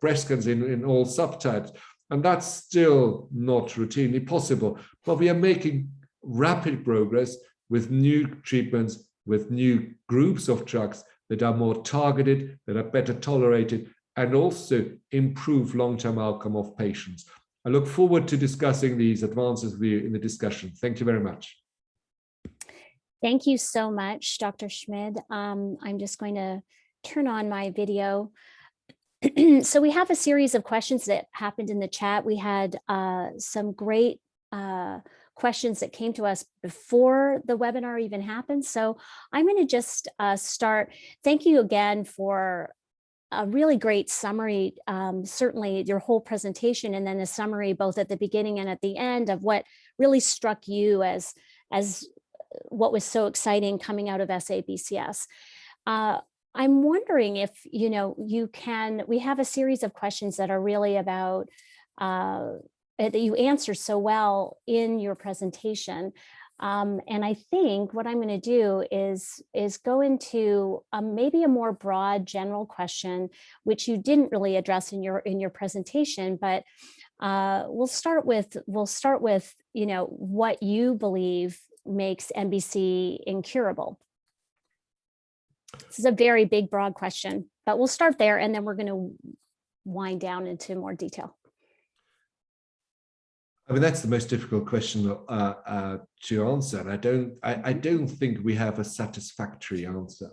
[SPEAKER 3] breast cancer in all subtypes. And that's still not routinely possible. But we are making rapid progress with new treatments, with new groups of drugs that are more targeted, that are better tolerated, and also improve long-term outcome of patients. I look forward to discussing these advances with you in the discussion. Thank you very much.
[SPEAKER 2] Thank you so much, Dr. Schmid. I'm just going to turn on my video. So we have a series of questions that happened in the chat. We had some great questions that came to us before the webinar even happened. So I'm going to just start. Thank you again for a really great summary, certainly your whole presentation, and then a summary both at the beginning and at the end of what really struck you as what was so exciting coming out of SABCS. I'm wondering if, we have a series of questions that are really about, that you answer so well in your presentation. And I think what I'm going to do is go into maybe a more broad general question, which you didn't really address in your presentation, but we'll start with what you believe makes MBC incurable. This is a very big, broad question, but we'll start there, and then we're going to wind down into more detail.
[SPEAKER 3] I mean, that's the most difficult question to answer. And I don't think we have a satisfactory answer.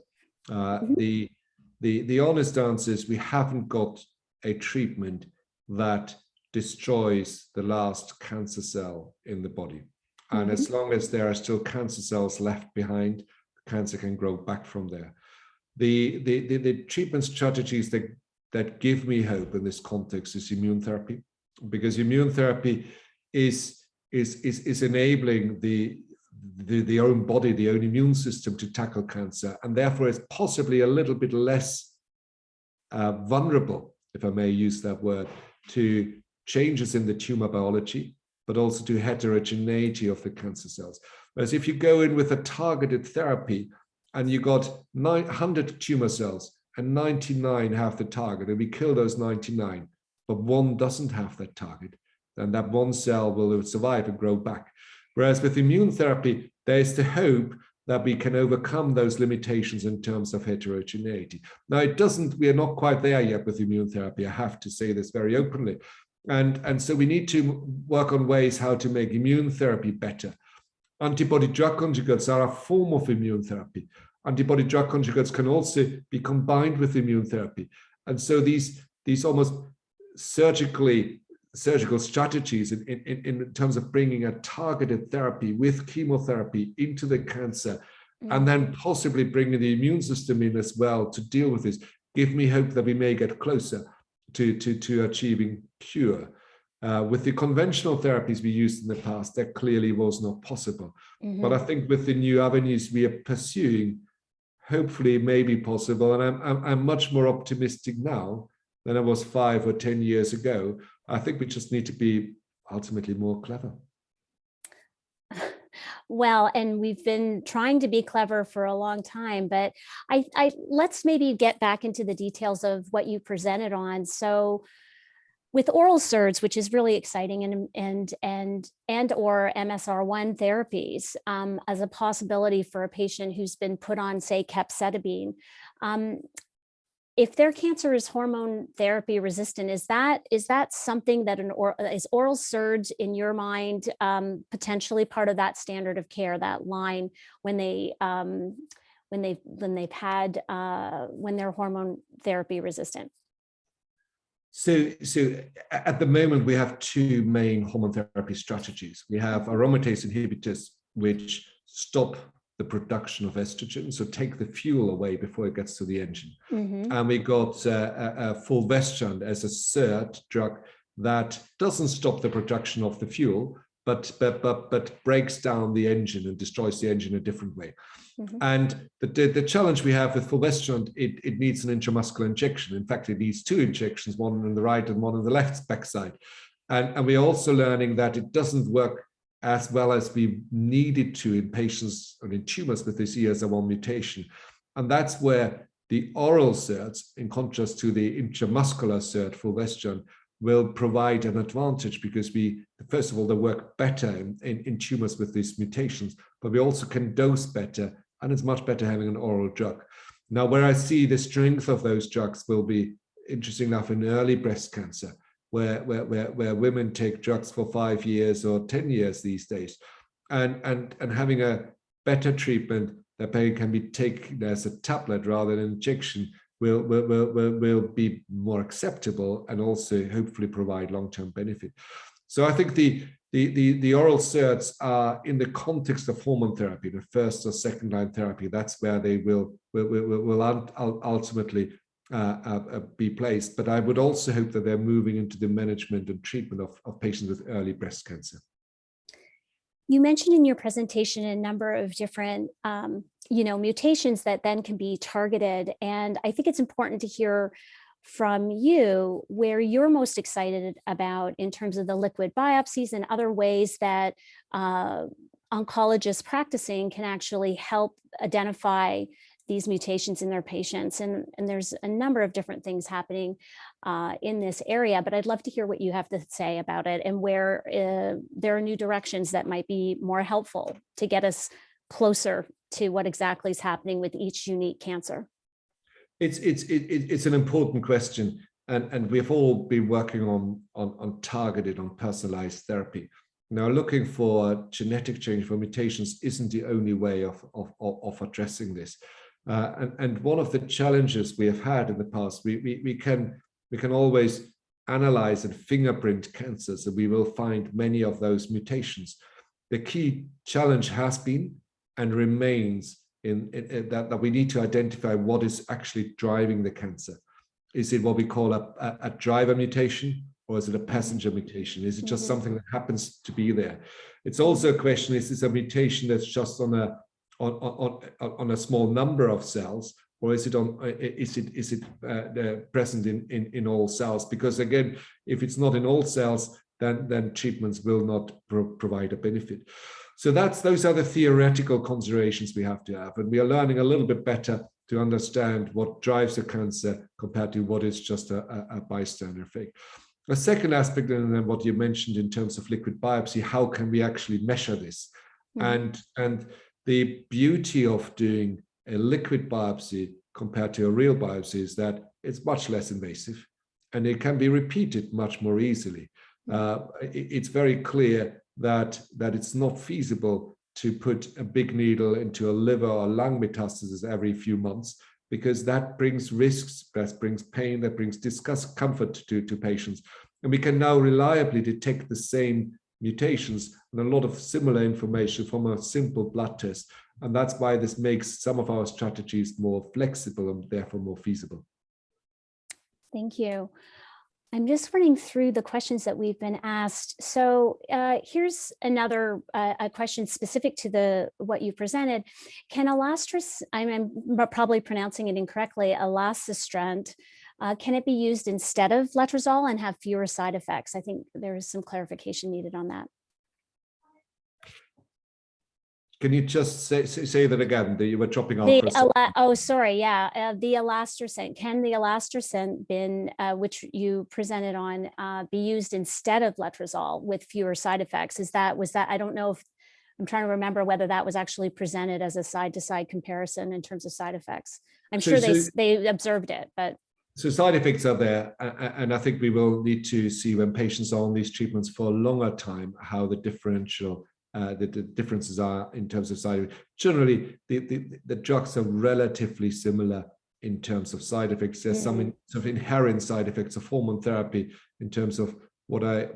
[SPEAKER 3] The honest answer is we haven't got a treatment that destroys the last cancer cell in the body. And as long as there are still cancer cells left behind, cancer can grow back from there. The treatment strategies that give me hope in this context is immune therapy, because immune therapy is enabling the own body, the own immune system to tackle cancer, and therefore is possibly a little bit less vulnerable, if I may use that word, to changes in the tumor biology, but also to heterogeneity of the cancer cells. Whereas if you go in with a targeted therapy and you got 100 tumor cells and 99 have the target, and we kill those 99, but one doesn't have that target, then that one cell will survive and grow back. Whereas with immune therapy, there's the hope that we can overcome those limitations in terms of heterogeneity. Now, we are not quite there yet with immune therapy. I have to say this very openly. And so we need to work on ways how to make immune therapy better. Antibody drug conjugates are a form of immune therapy. Antibody drug conjugates can also be combined with immune therapy. And so these almost surgical strategies in terms of bringing a targeted therapy with chemotherapy into the cancer, and then possibly bringing the immune system in as well to deal with this, give me hope that we may get closer to achieving cure. With the conventional therapies we used in the past, that clearly was not possible. But I think with the new avenues we are pursuing, hopefully it may be possible. And I'm much more optimistic now than I was 5 or 10 years ago. I think we just need to be ultimately more clever.
[SPEAKER 2] Well, and we've been trying to be clever for a long time, but let's maybe get back into the details of what you presented on. So with oral SERDs, which is really exciting, and or MSR1 therapies as a possibility for a patient who's been put on, say, capecitabine, if their cancer is hormone therapy resistant, is that something that is oral SERDs in your mind potentially part of that standard of care, that line when they're hormone therapy resistant?
[SPEAKER 3] So at the moment, we have two main hormone therapy strategies. We have aromatase inhibitors, which stop the production of estrogen, so take the fuel away before it gets to the engine. And we got fulvestrant as a third drug that doesn't stop the production of the fuel, but breaks down the engine and destroys the engine a different way. And the challenge we have with fulvestrant, it needs an intramuscular injection. In fact, it needs two injections, one on the right and one on the left backside. And we're also learning that it doesn't work as well as we need it to in patients or in tumors with this ESR1 mutation. And that's where the oral SERDs, in contrast to the intramuscular SERD fulvestrant, will provide an advantage because first of all, they work better in tumors with these mutations, but we also can dose better, and it's much better having an oral drug. Now, where I see the strength of those drugs will be, interesting enough, in early breast cancer, where women take drugs for 5 years or 10 years these days, and having a better treatment that can be taken as a tablet rather than injection will be more acceptable and also hopefully provide long-term benefit. So I think the oral SERDs are, in the context of hormone therapy, the first or second line therapy, that's where they will ultimately be placed. But I would also hope that they're moving into the management and treatment of patients with early breast cancer.
[SPEAKER 2] You mentioned in your presentation a number of different mutations that then can be targeted. And I think it's important to hear from you where you're most excited about in terms of the liquid biopsies and other ways that oncologists practicing can actually help identify these mutations in their patients. And there's a number of different things happening in this area, but I'd love to hear what you have to say about it and where there are new directions that might be more helpful to get us closer to what exactly is happening with each unique cancer.
[SPEAKER 3] It's an important question, and we've all been working on targeted, on personalized therapy. Now, looking for genetic change for mutations isn't the only way of addressing this. And one of the challenges we have had in the past, we can always analyze and fingerprint cancers, and we will find many of those mutations. The key challenge has been and remains in that we need to identify what is actually driving the cancer. Is it what we call a driver mutation, or is it a passenger mutation? Is it just something that happens to be there? It's also a question: is this a mutation that's just on a small number of cells, or is it present in all cells? Because again, if it's not in all cells, then treatments will not provide a benefit. So those are the theoretical considerations we have to have, and we are learning a little bit better to understand what drives the cancer compared to what is just a bystander effect. A second aspect, and then what you mentioned in terms of liquid biopsy, how can we actually measure this? And the beauty of doing a liquid biopsy compared to a real biopsy is that it's much less invasive and it can be repeated much more easily. It's very clear that it's not feasible to put a big needle into a liver or lung metastasis every few months, because that brings risks, that brings pain, that brings discomfort to patients. And we can now reliably detect the same mutations and a lot of similar information from a simple blood test. And that's why this makes some of our strategies more flexible and therefore more feasible.
[SPEAKER 2] Thank you. I'm just running through the questions that we've been asked. So here's another a question specific to what you presented. Can I'm probably pronouncing it incorrectly, elacestrant, can it be used instead of letrozole and have fewer side effects? I think there is some clarification needed on that.
[SPEAKER 3] Can you just say that again? You were chopping off.
[SPEAKER 2] Oh, sorry. Yeah. The elacestrant. Can the elacestrant, which you presented on, be used instead of letrozole with fewer side effects? Was that, I don't know if, I'm trying to remember whether that was actually presented as a side-to-side comparison in terms of side effects. I'm sure they observed it, but.
[SPEAKER 3] So side effects are there, and I think we will need to see when patients are on these treatments for a longer time how the differences are in terms of side effects. Generally, the drugs are relatively similar in terms of side effects. There's some sort of inherent side effects of hormone therapy in terms of what I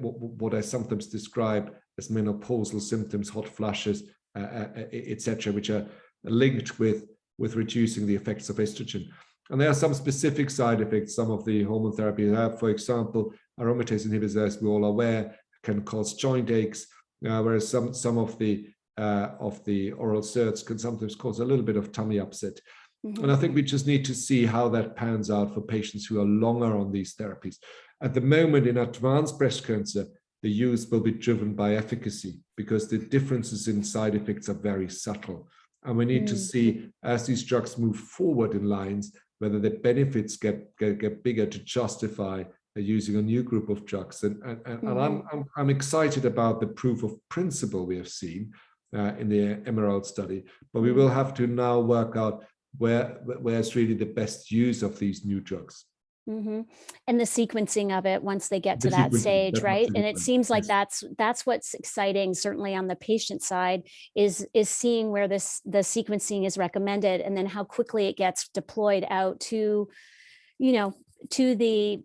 [SPEAKER 3] sometimes describe as menopausal symptoms, hot flushes, etc., which are linked with reducing the effects of estrogen. And there are some specific side effects some of the hormone therapy have. For example, aromatase inhibitors, as we're all aware, can cause joint aches, whereas some of the oral SERDs can sometimes cause a little bit of tummy upset. And I think we just need to see how that pans out for patients who are longer on these therapies. At the moment, in advanced breast cancer, the use will be driven by efficacy because the differences in side effects are very subtle. And we need to see, as these drugs move forward in lines, whether the benefits get bigger to justify using a new group of drugs. And I'm excited about the proof of principle we have seen in the Emerald study, but we will have to now work out where's really the best use of these new drugs.
[SPEAKER 2] And the sequencing of it once they get to that stage, right? And it seems like that's what's exciting, certainly on the patient side, is seeing where the sequencing is recommended and then how quickly it gets deployed out to, to the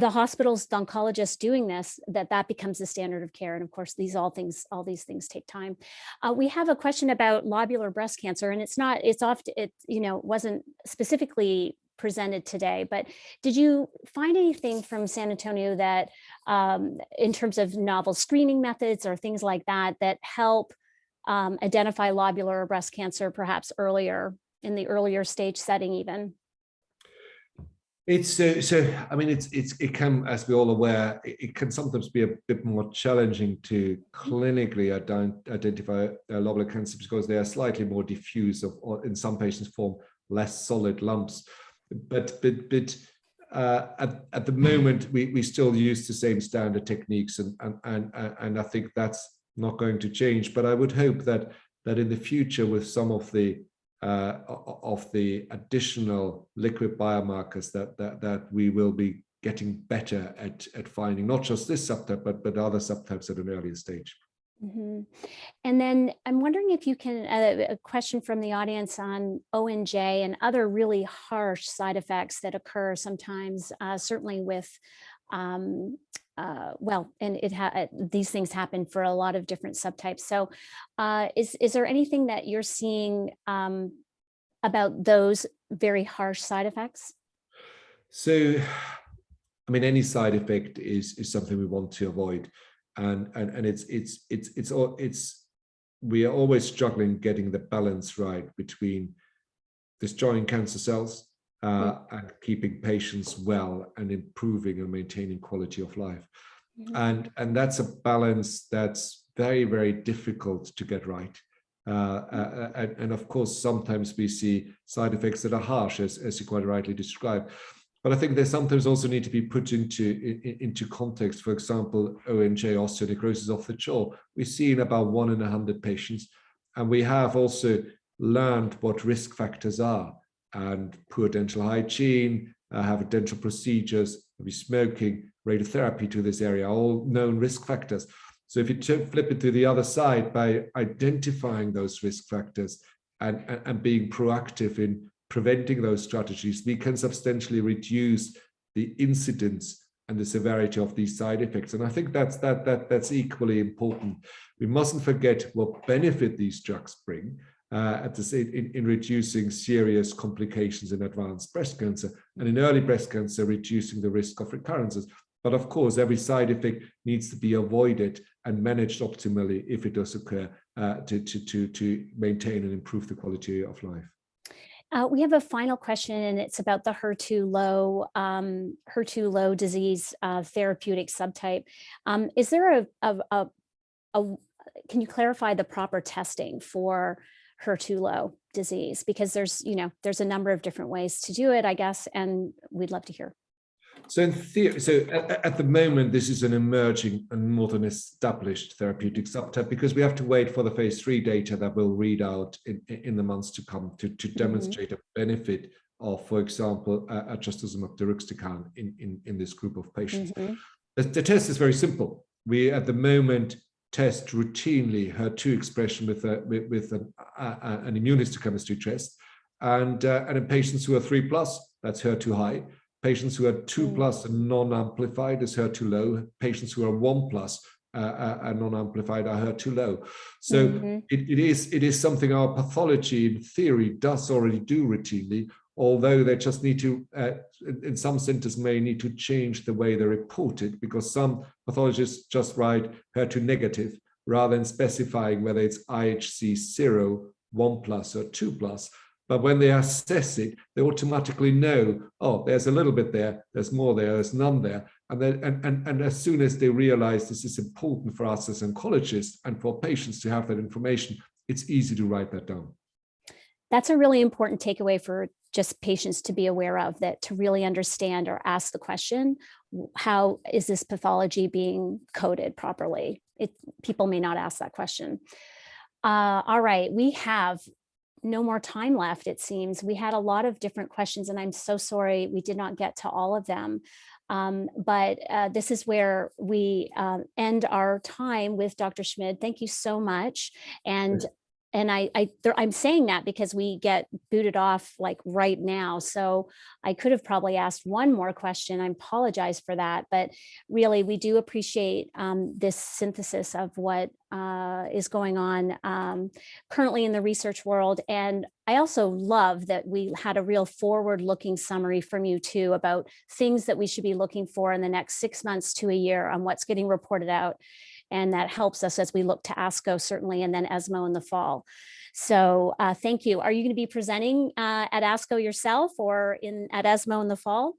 [SPEAKER 2] hospitals, the oncologists doing this, that becomes the standard of care. And of course, all these things take time. We have a question about lobular breast cancer, and it wasn't specifically presented today, but did you find anything from San Antonio that in terms of novel screening methods or things like that help identify lobular breast cancer perhaps earlier, in the earlier stage setting even?
[SPEAKER 3] It can, as we're all aware, it can sometimes be a bit more challenging to clinically identify lobular cancer because they are slightly more diffuse, or in some patients form less solid lumps. But at the moment, we still use the same standard techniques, and I think that's not going to change. But I would hope that in the future, with some of the additional liquid biomarkers, that we will be getting better at finding not just this subtype, but other subtypes at an earlier stage.
[SPEAKER 2] And then I'm wondering if you can, a question from the audience on ONJ and other really harsh side effects that occur sometimes, certainly with, these things happen for a lot of different subtypes. So is there anything that you're seeing about those very harsh side effects?
[SPEAKER 3] So, any side effect is something we want to avoid. And we are always struggling getting the balance right between destroying cancer cells and keeping patients well and improving and maintaining quality of life. And that's a balance that's very, very difficult to get right. And of course, sometimes we see side effects that are harsh, as you quite rightly described. But I think they sometimes also need to be put into context. For example, ONJ, osteonecrosis of the jaw, we see in about 1 in 100 patients. And we have also learned what risk factors are, and poor dental hygiene, have dental procedures, maybe smoking, radiotherapy to this area, all known risk factors. So if you flip it to the other side, by identifying those risk factors and being proactive in preventing those strategies, we can substantially reduce the incidence and the severity of these side effects. And I think that's equally important. We mustn't forget what benefit these drugs bring in reducing serious complications in advanced breast cancer, and in early breast cancer, reducing the risk of recurrences. But of course, every side effect needs to be avoided and managed optimally if it does occur, to maintain and improve the quality of life.
[SPEAKER 2] We have a final question, and it's about the HER2 low disease therapeutic subtype. Is there can you clarify the proper testing for HER2 low disease? Because there's a number of different ways to do it, I guess, and we'd love to hear.
[SPEAKER 3] So in theory, at the moment, this is an emerging and not an established therapeutic subtype, because we have to wait for the phase 3 data that will read out in the months to come to demonstrate a benefit of, for example, trastuzumab deruxtecan in this group of patients.
[SPEAKER 2] Mhm.
[SPEAKER 3] The test is very simple. We at the moment test routinely HER2 expression with an immunohistochemistry test, and in patients who are 3+, that's HER2 high. Patients who are 2+ and non-amplified is HER2 low. Patients who are 1+ and non-amplified are HER2 low. So it is something our pathology in theory does already do routinely, although they just need to, in some centers may need to change the way they report it, because some pathologists just write HER2 negative rather than specifying whether it's IHC 0, 1+ or 2+. But when they assess it, they automatically know, oh, there's a little bit there, there's more there, there's none there. And then, and as soon as they realize this is important for us as oncologists and for patients to have that information, it's easy to write that down.
[SPEAKER 2] That's a really important takeaway for just patients to be aware of, that to really understand or ask the question, how is this pathology being coded properly? People may not ask that question. All right, we have no more time left, it seems. We had a lot of different questions, and I'm so sorry we did not get to all of them. But this is where we end our time with Dr. Schmid. Thank you so much. And I'm saying that because we get booted off like right now. So I could have probably asked one more question. I apologize for that. But really, we do appreciate this synthesis of what is going on currently in the research world. And I also love that we had a real forward-looking summary from you too about things that we should be looking for in the next 6 months to a year on what's getting reported out. And that helps us as we look to ASCO, certainly, and then ESMO in the fall. So thank you. Are you going to be presenting at ASCO yourself or at ESMO in the fall?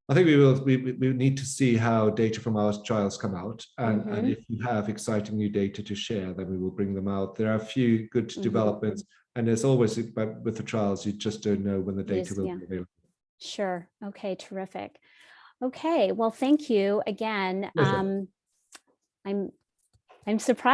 [SPEAKER 3] I think we will. We need to see how data from our trials come out, and if you have exciting new data to share, then we will bring them out. There are a few good developments, and there's always, with the trials, you just don't know when the data will be available.
[SPEAKER 2] Sure. Okay. Terrific. Okay. Well, thank you again. I'm surprised.